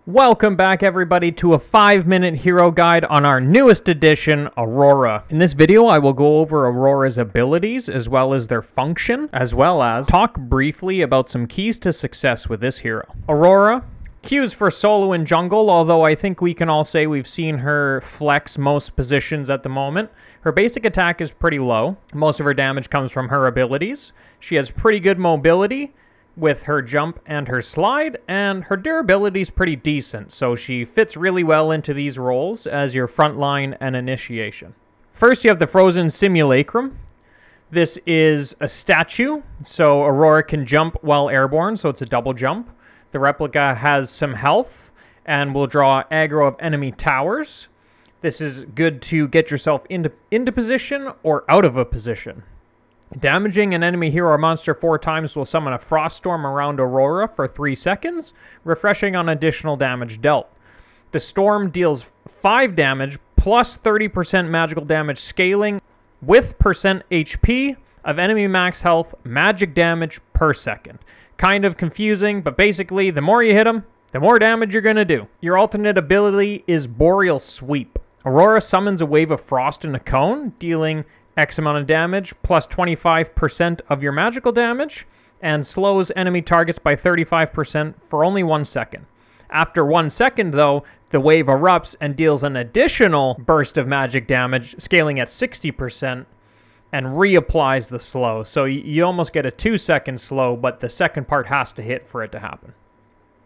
Welcome back everybody to a 5-minute hero guide on our newest edition, Aurora. In this video I will go over Aurora's abilities as well as their function, as well as talk briefly about some keys to success with this hero. Aurora, Q's for solo and jungle, although I think we can all say we've seen her flex most positions at the moment. Her basic attack is pretty low. Most of her damage comes from her abilities. She has pretty good mobility with her jump and her slide, and her durability is pretty decent, so she fits really well into these roles as your front line and initiation. First, you have the Frozen Simulacrum. This is a statue, so Aurora can jump while airborne, so it's a double jump. The replica has some health and will draw aggro of enemy towers. This is good to get yourself into position or out of a position. Damaging an enemy hero or monster 4 times will summon a frost storm around Aurora for 3 seconds, refreshing on additional damage dealt. The storm deals 5 damage plus 30% magical damage scaling with % HP of enemy max health magic damage per second. Kind of confusing, but basically the more you hit them, the more damage you're going to do. Your alternate ability is Boreal Sweep. Aurora summons a wave of frost in a cone, dealing X amount of damage, plus 25% of your magical damage, and slows enemy targets by 35% for only 1 second. After 1 second, though, the wave erupts and deals an additional burst of magic damage, scaling at 60%, and reapplies the slow. So you almost get a 2-second slow, but the second part has to hit for it to happen.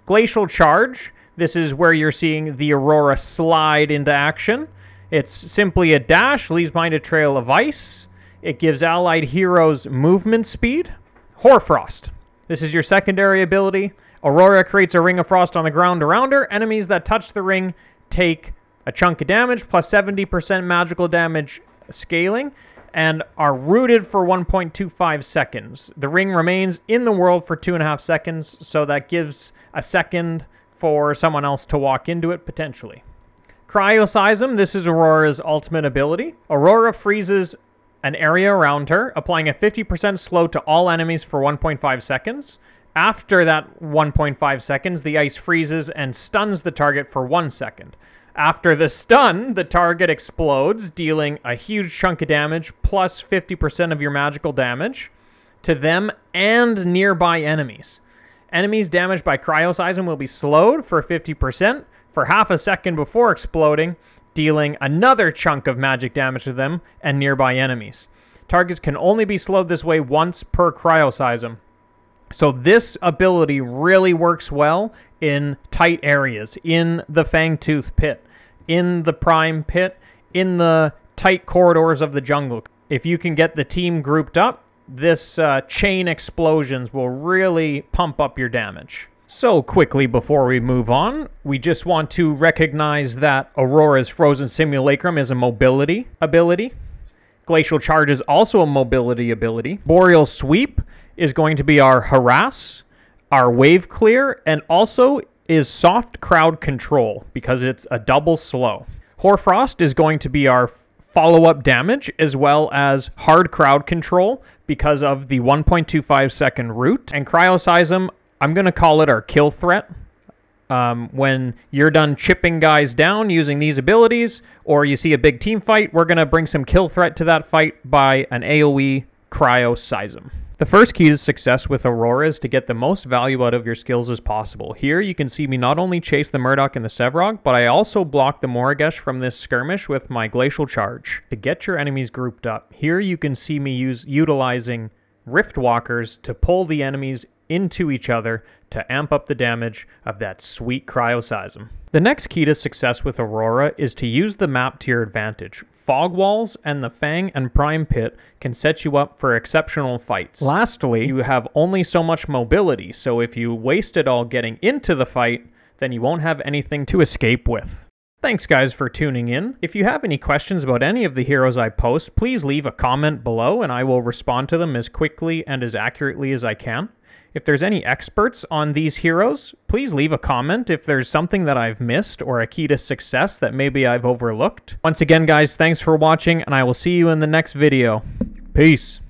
Glacial Charge. This is where you're seeing the Aurora slide into action. It's simply a dash, leaves behind a trail of ice. It gives allied heroes movement speed. Hoarfrost. This is your secondary ability. Aurora creates a ring of frost on the ground around her. Enemies that touch the ring take a chunk of damage, plus 70% magical damage scaling, and are rooted for 1.25 seconds. The ring remains in the world for 2.5 seconds, so that gives a second for someone else to walk into it, potentially. Cryoseism, this is Aurora's ultimate ability. Aurora freezes an area around her, applying a 50% slow to all enemies for 1.5 seconds. After that 1.5 seconds, the ice freezes and stuns the target for 1 second. After the stun, the target explodes, dealing a huge chunk of damage, plus 50% of your magical damage to them and nearby enemies. Enemies damaged by Cryoseism will be slowed for 50%, for half a second before exploding, dealing another chunk of magic damage to them and nearby enemies. Targets can only be slowed this way once per Cryoseism. So this ability really works well in tight areas, in the Fangtooth Pit, in the Prime Pit, in the tight corridors of the jungle. If you can get the team grouped up, this chain explosions will really pump up your damage. So quickly before we move on, we just want to recognize that Aurora's Frozen Simulacrum is a mobility ability. Glacial Charge is also a mobility ability. Boreal Sweep is going to be our harass, our wave clear, and also is soft crowd control because it's a double slow. Hoarfrost is going to be our follow-up damage as well as hard crowd control because of the 1.25 second root. And Cryoseism, I'm going to call it our kill threat. When you're done chipping guys down using these abilities, or you see a big team fight, we're going to bring some kill threat to that fight by an AoE Cryoseism. The first key to success with Aurora is to get the most value out of your skills as possible. Here you can see me not only chase the Murdoch and the Sevrog, but I also block the Moragesh from this skirmish with my Glacial Charge to get your enemies grouped up. Here you can see me utilizing Rift Walkers to pull the enemies into each other to amp up the damage of that sweet Cryoseism. The next key to success with Aurora is to use the map to your advantage. Fog walls and the Fang and Prime Pit can set you up for exceptional fights. Lastly, you have only so much mobility, so if you waste it all getting into the fight, then you won't have anything to escape with. Thanks guys for tuning in. If you have any questions about any of the heroes I post, please leave a comment below and I will respond to them as quickly and as accurately as I can. If there's any experts on these heroes, please leave a comment if there's something that I've missed or a key to success that maybe I've overlooked. Once again, guys, thanks for watching, and I will see you in the next video. Peace.